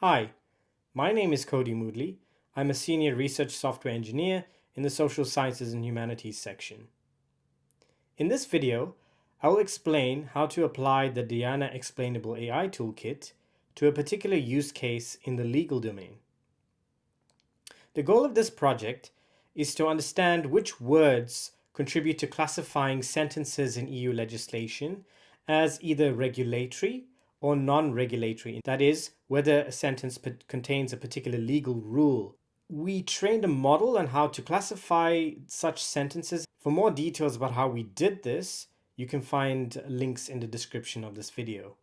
Hi, my name is Cody Moodley. I'm a senior research software engineer in the Social Sciences and Humanities section. In this video, I will explain how to apply the DIANNA Explainable AI Toolkit to a particular use case in the legal domain. The goal of this project is to understand which words contribute to classifying sentences in EU legislation as either regulatory or non-regulatory, that is, whether a sentence contains a particular legal rule. We trained a model on how to classify such sentences. For more details about how we did this, you can find links in the description of this video.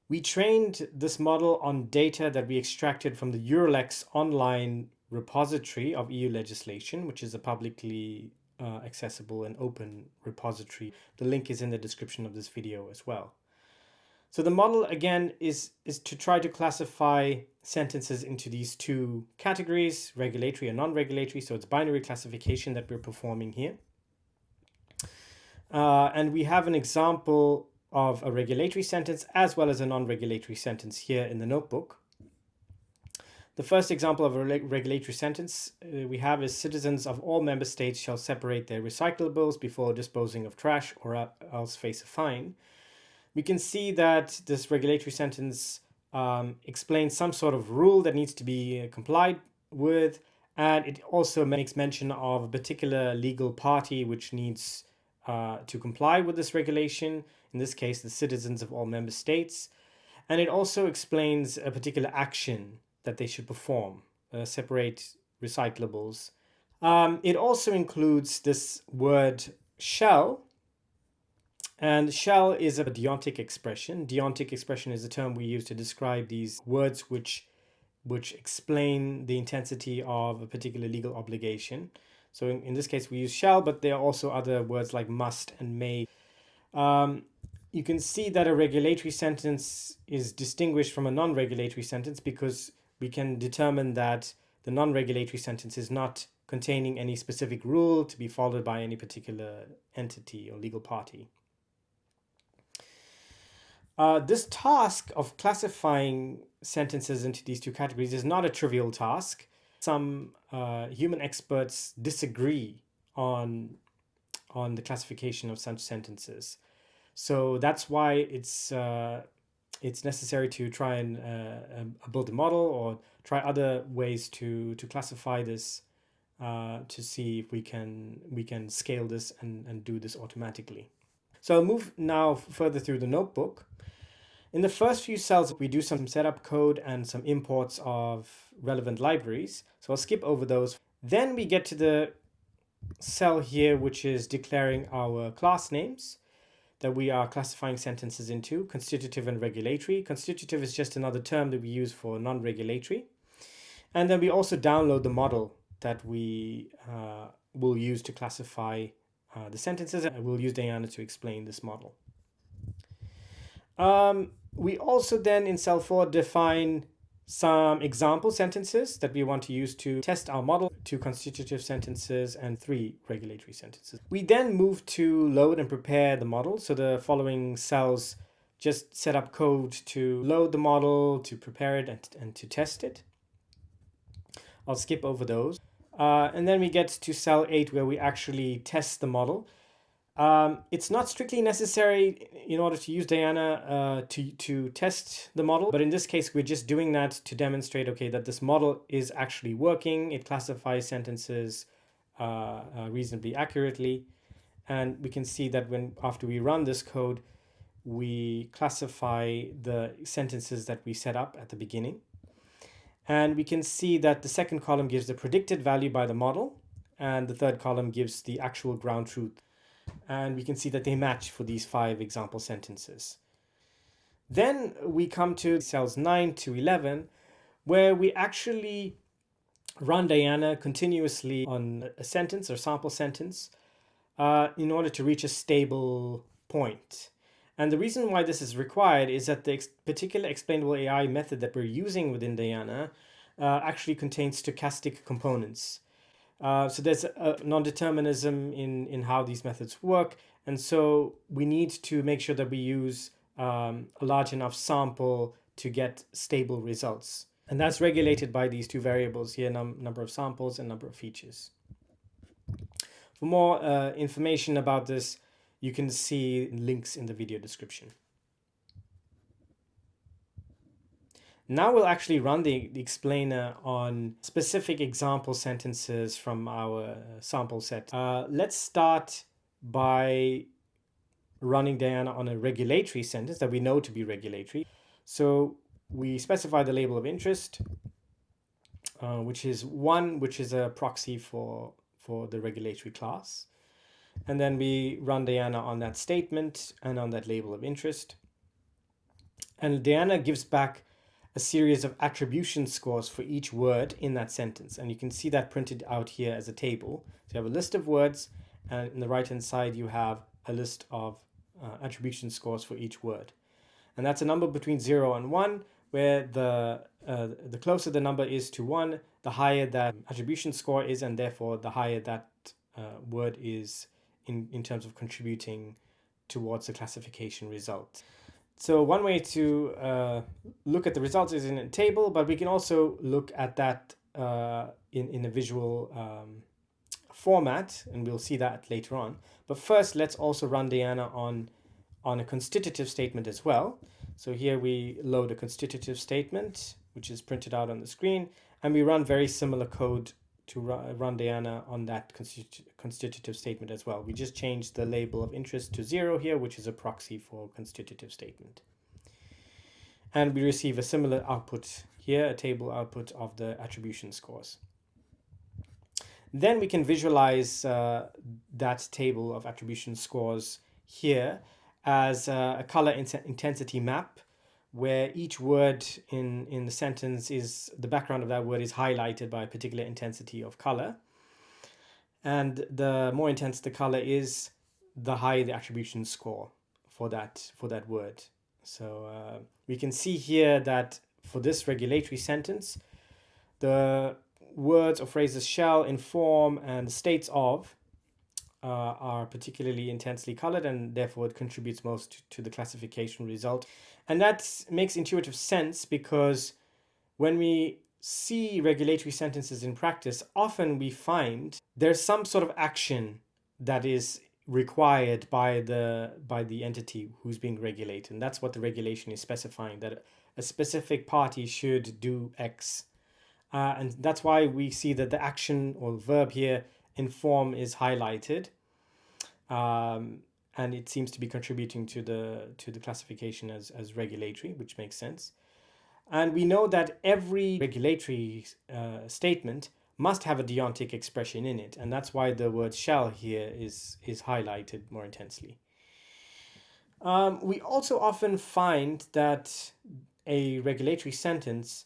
We trained this model on data that we extracted from the Eurolex online repository of EU legislation, which is a publicly accessible and open repository. The link is in the description of this video as well. So the model, again, is to try to classify sentences into these two categories, regulatory and non-regulatory. So it's binary classification that we're performing here. And we have an example of a regulatory sentence as well as a non-regulatory sentence here in the notebook. The first example of a regulatory sentence we have is citizens of all member states shall separate their recyclables before disposing of trash or else face a fine. We can see that this regulatory sentence explains some sort of rule that needs to be complied with, and it also makes mention of a particular legal party which needs to comply with this regulation, in this case the citizens of all member states, and it also explains a particular action that they should perform, separate recyclables. It also includes this word shall, and shall is a deontic expression. Deontic expression is a term we use to describe these words which explain the intensity of a particular legal obligation. So in this case, we use shall, but there are also other words like must and may. You can see that a regulatory sentence is distinguished from a non-regulatory sentence because we can determine that the non-regulatory sentence is not containing any specific rule to be followed by any particular entity or legal party. This task of classifying sentences into these two categories is not a trivial task. Some human experts disagree on the classification of such sentences. So that's why it's necessary to try and build a model or try other ways to classify this to see if we can scale this and do this automatically. So I'll move now further through the notebook. In the first few cells, we do some setup code and some imports of relevant libraries. So I'll skip over those. Then we get to the cell here, which is declaring our class names that we are classifying sentences into, constitutive and regulatory. Constitutive is just another term that we use for non-regulatory. And then we also download the model that we will use to classify the sentences, and we'll use DIANNA to explain this model. We also then in cell 4 define some example sentences that we want to use to test our model, 2 constitutive sentences and 3 regulatory sentences. We then move to load and prepare the model. So the following cells just set up code to load the model, to prepare it, and to test it. I'll skip over those. And then we get to cell 8 where we actually test the model. It's not strictly necessary in order to use DIANNA to test the model, but in this case we're just doing that to demonstrate, okay, that this model is actually working. It classifies sentences reasonably accurately, and we can see that after we run this code, we classify the sentences that we set up at the beginning, and we can see that the second column gives the predicted value by the model, and the third column gives the actual ground truth. And we can see that they match for these 5 example sentences. Then we come to cells 9 to 11, where we actually run DIANNA continuously on a sentence or sample sentence in order to reach a stable point. And the reason why this is required is that the particular explainable AI method that we're using within DIANNA actually contains stochastic components. So there's a non-determinism in how these methods work, and so we need to make sure that we use a large enough sample to get stable results. And that's regulated by these two variables here, number of samples and number of features. For more information about this, you can see links in the video description. Now we'll actually run the explainer on specific example sentences from our sample set. Let's start by running DIANNA on a regulatory sentence that we know to be regulatory. So we specify the label of interest, which is a proxy for the regulatory class. And then we run DIANNA on that statement and on that label of interest. And DIANNA gives back a series of attribution scores for each word in that sentence. And you can see that printed out here as a table. So you have a list of words, and in the right-hand side, you have a list of attribution scores for each word. And that's a number between 0 and 1, where the closer the number is to 1, the higher that attribution score is, and therefore the higher that word is in terms of contributing towards the classification result. So one way to look at the results is in a table, but we can also look at that in a visual format, and we'll see that later on. But first, let's also run DIANNA on a constitutive statement as well. So here we load a constitutive statement, which is printed out on the screen, and we run very similar code to run DIANNA on that constitutive statement as well. We just changed the label of interest to 0 here, which is a proxy for constitutive statement. And we receive a similar output here, a table output of the attribution scores. Then we can visualize that table of attribution scores here as a color intensity map, where each word in the sentence is, the background of that word is highlighted by a particular intensity of color. And the more intense the color is, the higher the attribution score for that word. So we can see here that for this regulatory sentence, the words or phrases shall, inform, and states of are particularly intensely colored, and therefore it contributes most to the classification result. And that makes intuitive sense, because when we see regulatory sentences in practice, often we find there's some sort of action that is required by the entity who's being regulated. And that's what the regulation is specifying, that a specific party should do X. And that's why we see that the action or verb here, inform, is highlighted. And it seems to be contributing to the classification as regulatory, which makes sense. And we know that every regulatory statement must have a deontic expression in it, and that's why the word shall here is highlighted more intensely. We also often find that a regulatory sentence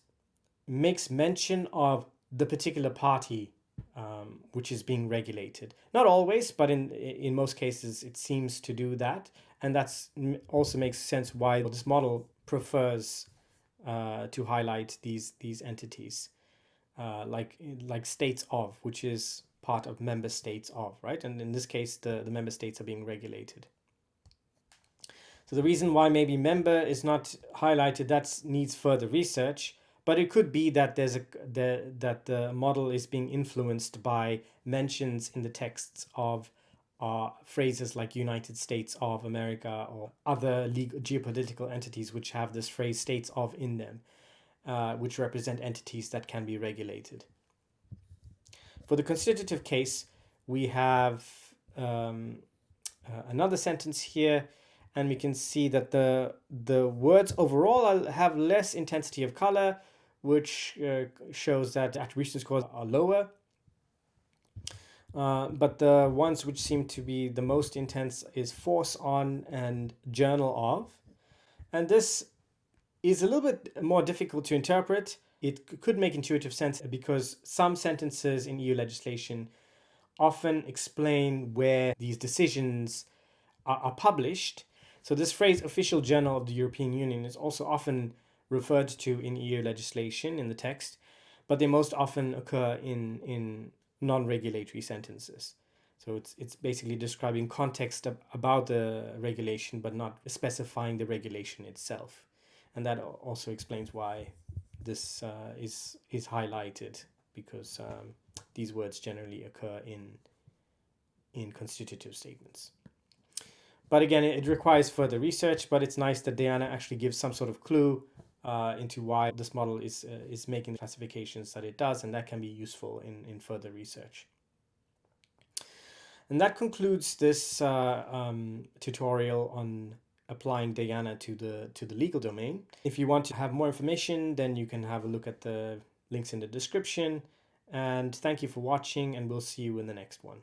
makes mention of the particular party which is being regulated. Not always, but in most cases it seems to do that, and that's also makes sense why this model prefers to highlight these entities, like states of, which is part of member states of, right? And in this case, the member states are being regulated. So the reason why maybe member is not highlighted, that needs further research. But it could be that that the model is being influenced by mentions in the texts of phrases like United States of America or other geopolitical entities which have this phrase states of in them, which represent entities that can be regulated. For the constitutive case, we have another sentence here, and we can see that the words overall have less intensity of color, which shows that attribution scores are lower. But the ones which seem to be the most intense is force on and journal of. And this is a little bit more difficult to interpret. It could make intuitive sense because some sentences in EU legislation often explain where these decisions are published. So this phrase, official journal of the European Union, is also often referred to in EU legislation in the text, but they most often occur in non-regulatory sentences. So it's basically describing context about the regulation, but not specifying the regulation itself. And that also explains why this is highlighted, because these words generally occur in constitutive statements. But again, it requires further research, but it's nice that DIANNA actually gives some sort of clue into why this model is making the classifications that it does, and that can be useful in further research. And that concludes this tutorial on applying DIANNA to the legal domain. If you want to have more information, then you can have a look at the links in the description. And thank you for watching, and we'll see you in the next one.